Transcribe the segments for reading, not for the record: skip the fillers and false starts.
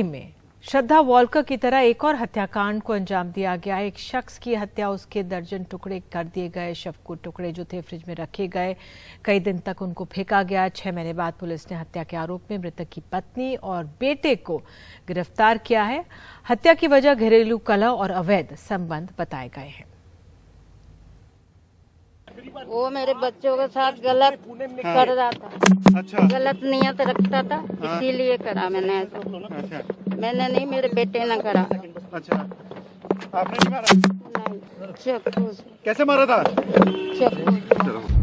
दिल्ली में श्रद्धा वॉलकर की तरह एक और हत्याकांड को अंजाम दिया गया। एक शख्स की हत्या, उसके दर्जन टुकड़े कर दिए गए। शव को टुकड़े जो थे फ्रिज में रखे गए, कई दिन तक उनको फेंका गया। 6 महीने बाद पुलिस ने हत्या के आरोप में मृतक की पत्नी और बेटे को गिरफ्तार किया है। हत्या की वजह घरेलू कलह और अवैध संबंध बताए गए हैं। वो मेरे बच्चों के साथ गलत कर रहा था। अच्छा। गलत नियत रखता था, इसीलिए करा मैंने ऐसा। अच्छा। मैंने नहीं, मेरे बेटे ने करा। अच्छा, आपने नहीं मारा? नहीं, चाकू से। कैसे मारा था? चाकू से।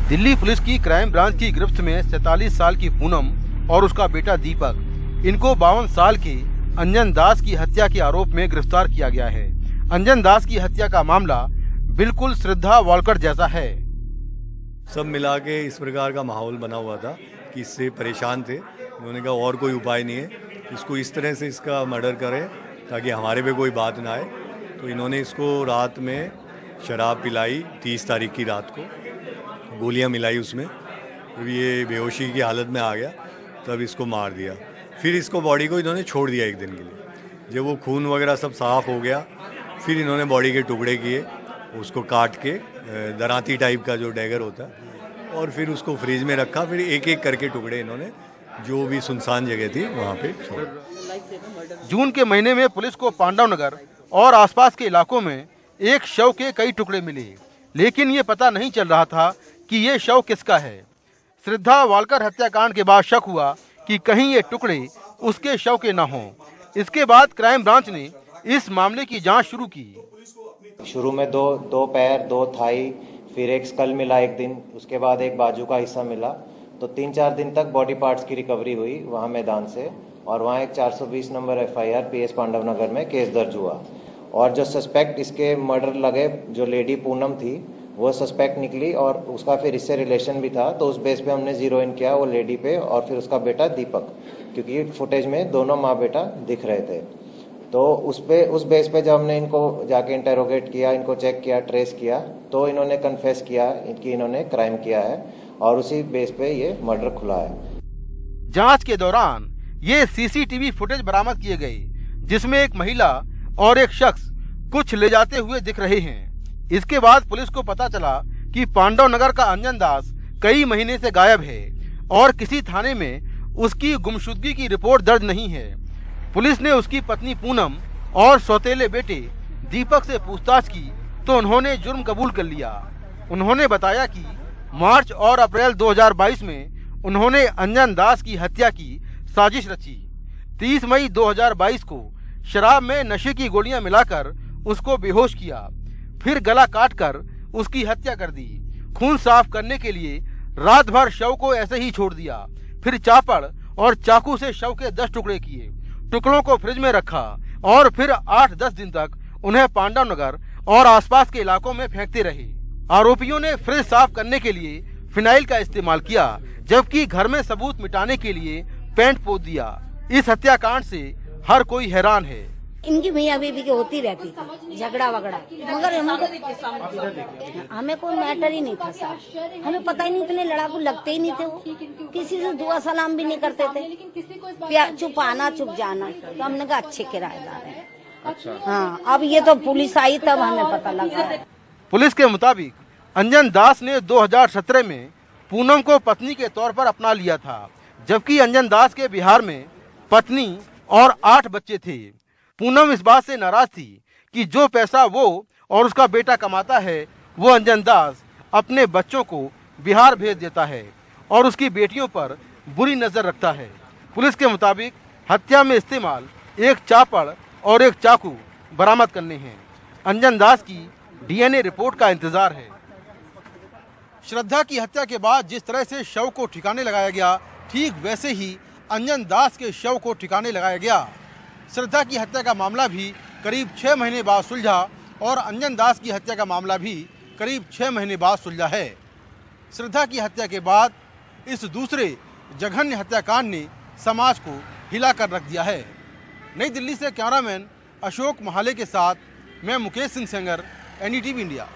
दिल्ली पुलिस की क्राइम ब्रांच की गिरफ्त में 47 साल की पूनम और उसका बेटा दीपक, इनको 52 साल के अंजन दास की हत्या के आरोप में गिरफ्तार किया गया है। अंजन दास की हत्या का मामला बिल्कुल श्रद्धा वॉलकर जैसा है। सब मिला के इस प्रकार का माहौल बना हुआ था कि इससे परेशान थे। उन्होंने कहा और कोई उपाय नहीं है, इसको इस तरह से इसका मर्डर करें ताकि हमारे पे कोई बात ना आए। तो इन्होंने इसको रात में शराब पिलाई, 30 तारीख की रात को गोलियां मिलाई उसमें। जब ये बेहोशी की हालत में आ गया तब इसको मार दिया। फिर इसको बॉडी को इन्होंने छोड़ दिया एक दिन के लिए। जब वो खून वगैरह सब साफ़ हो गया फिर इन्होंने बॉडी के टुकड़े किए, उसको काट के दराती टाइप का जो डैगर होता है, और फिर उसको फ्रिज में रखा। फिर एक एक करके टुकड़े इन्होंने जो भी सुनसान जगह थी वहाँ पे छोड़ा। जून के महीने में पुलिस को पांडव नगर और आसपास के इलाकों में एक शव के कई टुकड़े मिले, लेकिन ये पता नहीं चल रहा था कि ये शव किसका है। श्रद्धा वॉलकर हत्याकांड के बाद शक हुआ कि कहीं ये टुकड़े उसके शव के न हों। इसके बाद क्राइम ब्रांच ने इस मामले की जांच शुरू की। शुरू में दो पैर, 2 थाई, फिर एक स्कल मिला एक दिन, उसके बाद एक बाजू का हिस्सा मिला। तो 3-4 दिन तक बॉडी पार्ट्स की रिकवरी हुई वहाँ मैदान से, और वहाँ एक 420 नंबर FIR PS पांडव नगर में केस दर्ज हुआ। और जो सस्पेक्ट इसके मर्डर लगे, जो लेडी पूनम थी, वो सस्पेक्ट निकली और उसका फिर इससे रिलेशन भी था। तो उस बेस पे हमने जीरो इन किया वो लेडी पे और फिर उसका बेटा दीपक, क्योंकि फुटेज में दोनों माँ बेटा दिख रहे थे। तो उस बेस पे जब हमने इनको जाके इंटेरोगेट किया, इनको चेक किया, ट्रेस किया, तो इन्होंने कन्फेस किया कि इन्होंने क्राइम किया है, और उसी बेस पे ये मर्डर खुला है। जांच के दौरान ये CCTV फुटेज बरामद किए गए, जिसमें एक महिला और एक शख्स कुछ ले जाते हुए दिख रहे हैं। इसके बाद पुलिस को पता चला कि पांडव नगर का अंजन दास कई महीने से गायब है और किसी थाने में उसकी गुमशुदगी की रिपोर्ट दर्ज नहीं है। पुलिस ने उसकी पत्नी पूनम और सौतेले बेटे दीपक से पूछताछ की तो उन्होंने जुर्म कबूल कर लिया। उन्होंने बताया कि मार्च और अप्रैल 2022 में उन्होंने अंजन दास की हत्या की साजिश रची। 30 मई 2022 को शराब में नशे की गोलियां मिलाकर उसको बेहोश किया, फिर गला काटकर उसकी हत्या कर दी। खून साफ करने के लिए रात भर शव को ऐसे ही छोड़ दिया, फिर चापड़ और चाकू से शव के 10 टुकड़े किए, टुकड़ों को फ्रिज में रखा और फिर 8-10 दिन तक उन्हें पांडव नगर और आसपास के इलाकों में फेंकते रहे। आरोपियों ने फ्रिज साफ करने के लिए फिनाइल का इस्तेमाल किया, जबकि घर में सबूत मिटाने के लिए पेंट पोत दिया। इस हत्याकांड से हर कोई हैरान है। इनकी मियाँ बीवी की होती रहती थी झगड़ा वगड़ा, मगर हमें कोई मैटर ही नहीं था सर। हमें पता ही नहीं, इतने लड़ाकू लगते ही नहीं थे वो, किसी से दुआ सलाम भी नहीं करते थे, चुप आना चुप जाना। तो हमने कहा अच्छे किराएदार हैं। अच्छा। हाँ, अब ये तो पुलिस आई तब हमें पता लगा। पुलिस के मुताबिक अंजन दास ने 2017 में पूनम को पत्नी के तौर पर अपना लिया था, जबकि अंजन दास के बिहार में पत्नी और 8 बच्चे थे। पूनम इस बात से नाराज थी कि जो पैसा वो और उसका बेटा कमाता है वो अंजन दास अपने बच्चों को बिहार भेज देता है और उसकी बेटियों पर बुरी नजर रखता है। पुलिस के मुताबिक हत्या में इस्तेमाल एक चापड़ और एक चाकू बरामद करने हैं। अंजन दास की DNA रिपोर्ट का इंतजार है। श्रद्धा की हत्या के बाद जिस तरह से शव को ठिकाने लगाया गया, ठीक वैसे ही अंजन दास के शव को ठिकाने लगाया गया। श्रद्धा की हत्या का मामला भी करीब 6 महीने बाद सुलझा और अंजन दास की हत्या का मामला भी करीब 6 महीने बाद सुलझा है। श्रद्धा की हत्या के बाद इस दूसरे जघन्य हत्याकांड ने समाज को हिला कर रख दिया है। नई दिल्ली से कैमरामैन अशोक महाले के साथ मैं मुकेश सिंह सेंगर, NDTV इंडिया।